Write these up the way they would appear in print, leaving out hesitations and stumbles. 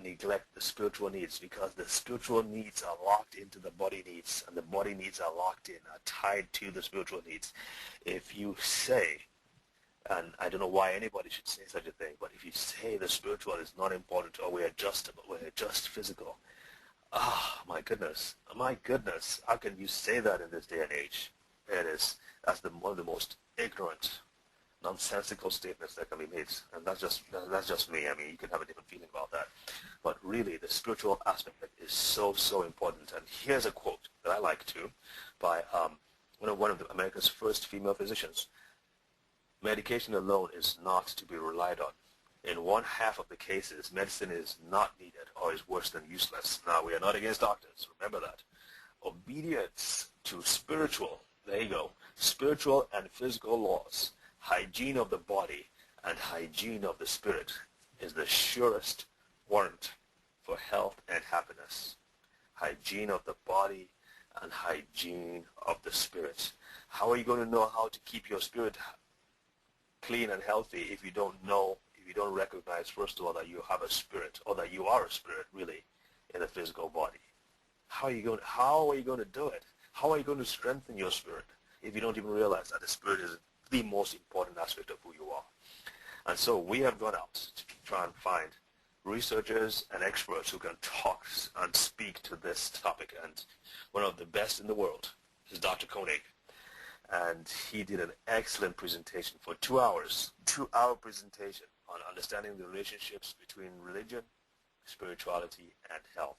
neglect the spiritual needs, because the spiritual needs are locked into the body needs, and the body needs are locked in, are tied to the spiritual needs. If you say, and I don't know why anybody should say such a thing, but if you say the spiritual is not important, or we're just physical, my goodness, how can you say that in this day and age? That's one of the most ignorant, nonsensical statements that can be made, and that's just me. I mean, you can have a different feeling about that, but really, the spiritual aspect is so important. And here's a quote that I like too, by one of America's first female physicians. Medication alone is not to be relied on. In one half of the cases, medicine is not needed or is worse than useless. Now, we are not against doctors. Remember that. Obedience to spiritual, there you go, spiritual and physical laws, hygiene of the body and hygiene of the spirit is the surest warrant for health and happiness. Hygiene of the body and hygiene of the spirit. How are you going to know how to keep your spirit clean and healthy if you don't recognize, first of all, that you have a spirit, or that you are a spirit, really, in the physical body? How are you going to do it? How are you going to strengthen your spirit if you don't even realize that the spirit is the most important aspect of who you are? And so we have gone out to try and find researchers and experts who can talk and speak to this topic. And one of the best in the world is Dr. Koenig. And he did an excellent presentation for 2 hours, 2-hour presentation on understanding the relationships between religion, spirituality, and health.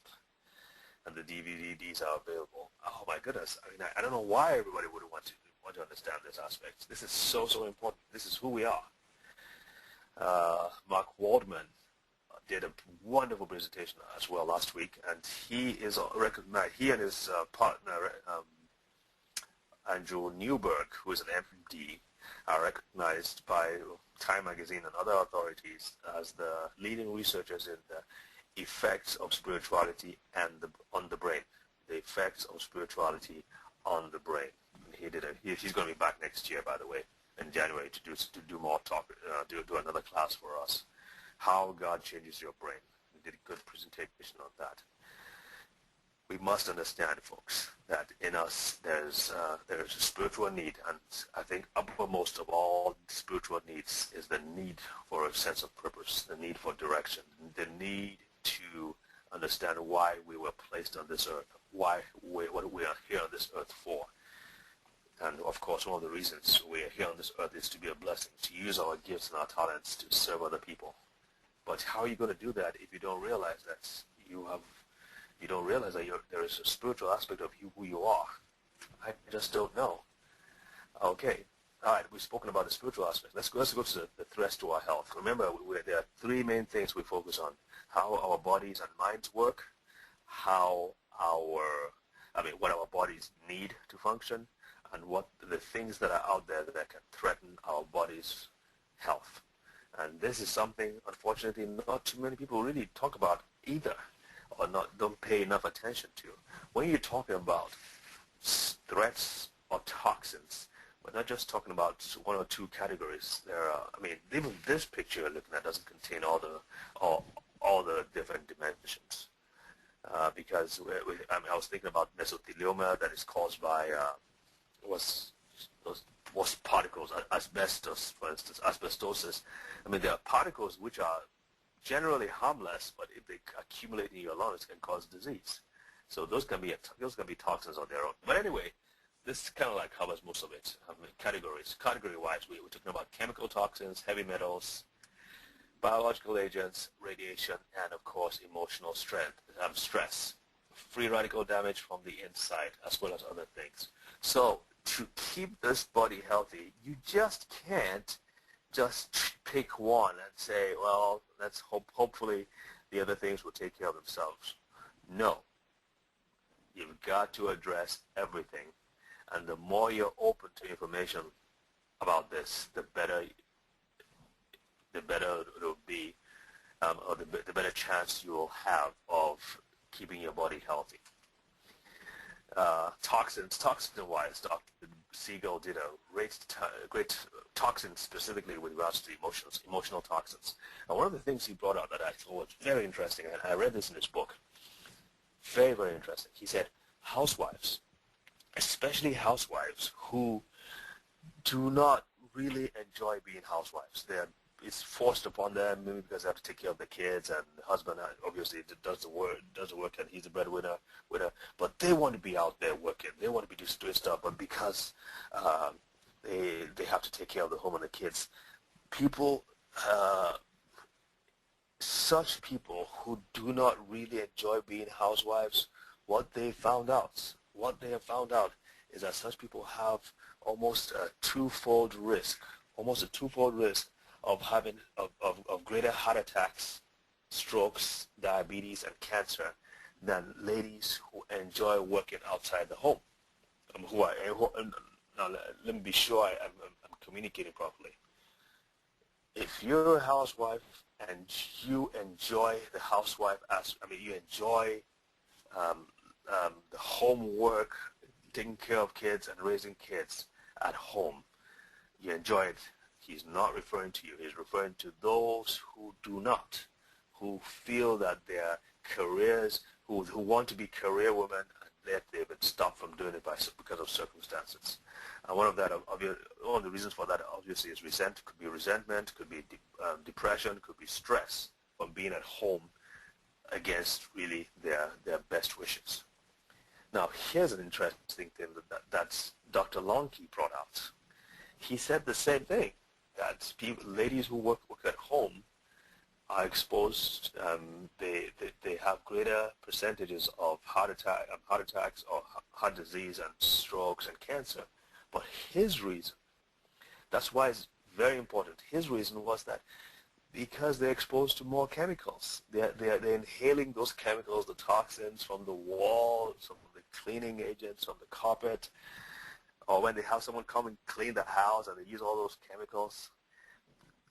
And the DVDs are available. Oh my goodness! I mean, I don't know why everybody would want to understand this aspect. This is so important. This is who we are. Mark Waldman did a wonderful presentation as well last week, and he is recognized. He and his partner Andrew Newberg, who is an MD, are recognized by Time Magazine and other authorities as the leading researchers in the effects of spirituality on the brain. The effects of spirituality on the brain. He's going to be back next year, by the way, in January to do more talk, do another class for us. How God changes your brain. He did a good presentation on that. We must understand, folks, that in us there's a spiritual need, and I think uppermost of all spiritual needs is the need for a sense of purpose, the need for direction, the need to understand why we were placed on this earth, what we are here on this earth for. And of course, one of the reasons we are here on this earth is to be a blessing, to use our gifts and our talents to serve other people. But how are you going to do that if you don't realize that there is a spiritual aspect of you, who you are? I just don't know. Okay, all right, we've spoken about the spiritual aspect. Let's go to the threats to our health. Remember, there are three main things we focus on: how our bodies and minds work, what our bodies need to function, and what the things that are out there that can threaten our body's health. And this is something, unfortunately, not too many people really talk about either, or don't pay enough attention to. When you're talking about threats or toxins, we're not just talking about one or two categories. Even this picture you're looking at doesn't contain all the different dimensions. Because I was thinking about mesothelioma that is caused by was particles, asbestos, for instance, asbestosis. There are particles which are generally harmless, but if they accumulate in your lungs, can cause disease. So those can be toxins on their own. But anyway, this kind of like covers most of it. Categories. Category-wise, we're talking about chemical toxins, heavy metals, biological agents, radiation, and of course emotional stress, free radical damage from the inside, as well as other things. So to keep this body healthy, you just can't just pick one and say, well, let's hopefully the other things will take care of themselves. No. You've got to address everything. And the more you're open to information about this, the better it'll be, or the better chance you'll have of keeping your body healthy. Toxin-wise, Dr. Siegel did a great toxin specifically with regards to emotional toxins. And one of the things he brought out that I thought was very interesting, and I read this in his book, very, very interesting. He said, housewives, especially housewives who do not really enjoy being housewives. It's forced upon them, maybe because they have to take care of the kids, and the husband obviously does the work, and he's a breadwinner. But they want to be out there working. They want to be doing stuff, but because they have to take care of the home and the kids, people, such people who do not really enjoy being housewives, what they have found out is that such people have almost a twofold risk of having of greater heart attacks, strokes, diabetes, and cancer than ladies who enjoy working outside the home. Now, let me be sure I'm communicating properly. If you're a housewife and you enjoy the housewife you enjoy the homework, taking care of kids and raising kids at home, you enjoy it. He's not referring to you. He's referring to those who do not, who feel that their careers, who want to be career women, and yet they've been stopped from doing it because of circumstances. And one of the reasons for that obviously is could be resentment, could be depression, could be stress from being at home against really their best wishes. Now, here's an interesting thing that Dr. Lonke brought out. He said the same thing, that ladies who work at home are exposed, they have greater percentages of heart attacks or heart disease and strokes and cancer. But his reason, that's why it's very important, his reason was that because they're exposed to more chemicals. They're inhaling those chemicals, the toxins from the walls, from the cleaning agents, from the carpet, or when they have someone come and clean the house and they use all those chemicals,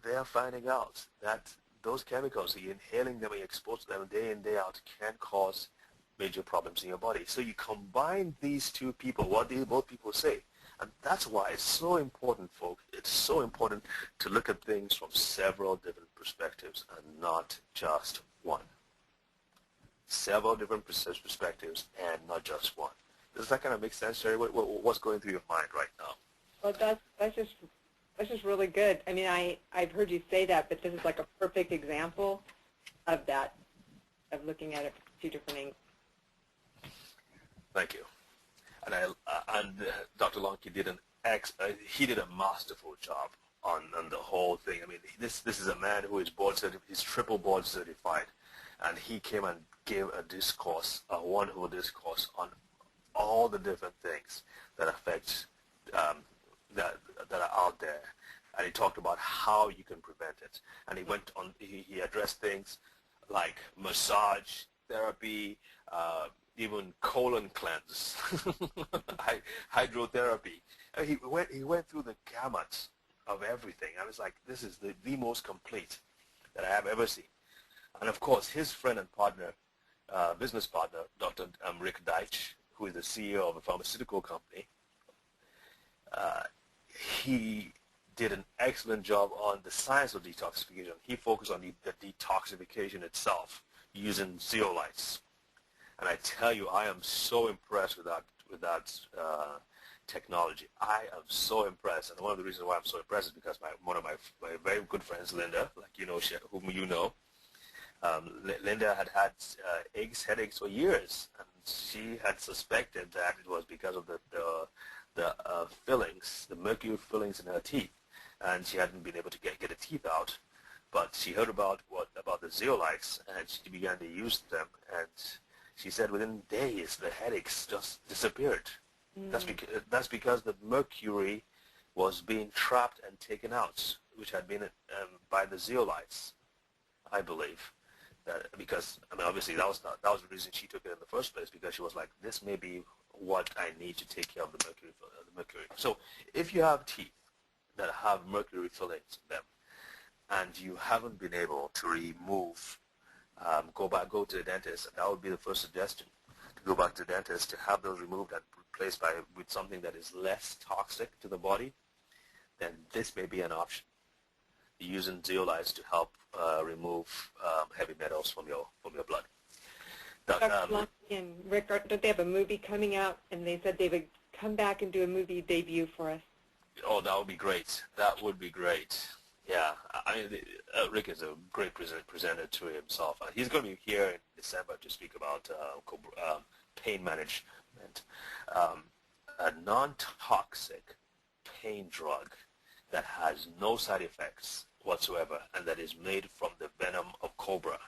they're finding out that those chemicals, you're inhaling them and you're exposed to them day in, day out, can cause major problems in your body. So you combine these two people, what both people say, and that's why it's so important, folks. It's so important to look at things from several different perspectives and not just one. Several different perspectives and not just one. Does that kind of make sense, Sherry? What's going through your mind right now? Well, that's just really good. I mean, I've heard you say that, but this is like a perfect example of that, of looking at it from two different angles. Thank you. And Dr. Lonke did a masterful job on the whole thing. I mean, this is a man who is he's triple board certified, and he came and gave a wonderful discourse on all the different things that affect that are out there, and he talked about how you can prevent it. And he addressed things like massage therapy, even colon cleanse, hydrotherapy. And he went through the gamut of everything. I was like, this is the most complete that I have ever seen. And of course, his friend and partner, business partner, Dr. Rick Deitch, who is the CEO of a pharmaceutical company, he did an excellent job on the science of detoxification. He focused on the detoxification itself using zeolites. And I tell you, I am so impressed with that technology. I am so impressed, and one of the reasons why I'm so impressed is because one of my very good friends, Linda, like whom you know, Linda had headaches for years, and she had suspected that it was because of the fillings, the mercury fillings in her teeth, and she hadn't been able to get the teeth out. But she heard about the zeolites, and she began to use them, and she said within days the headaches just disappeared. That's because the mercury was being trapped and taken out, which had been by the zeolites, I believe. Because obviously that was the reason she took it in the first place, because she was like, this may be what I need to take care of the mercury. So if you have teeth that have mercury fillings in them, and you haven't been able to remove, go to the dentist, that would be the first suggestion, go back to the dentist, to have those removed and replaced with something that is less toxic to the body, then this may be an option. Using zeolites to help remove heavy metals from your blood. Dr. Lonnie and Rick, don't they have a movie coming out? And they said they would come back and do a movie debut for us. Oh, that would be great. That would be great. Yeah, I mean, Rick is a great presenter to himself. He's going to be here in December to speak about pain management. A non-toxic pain drug that has no side effects whatsoever and that is made from the venom of cobra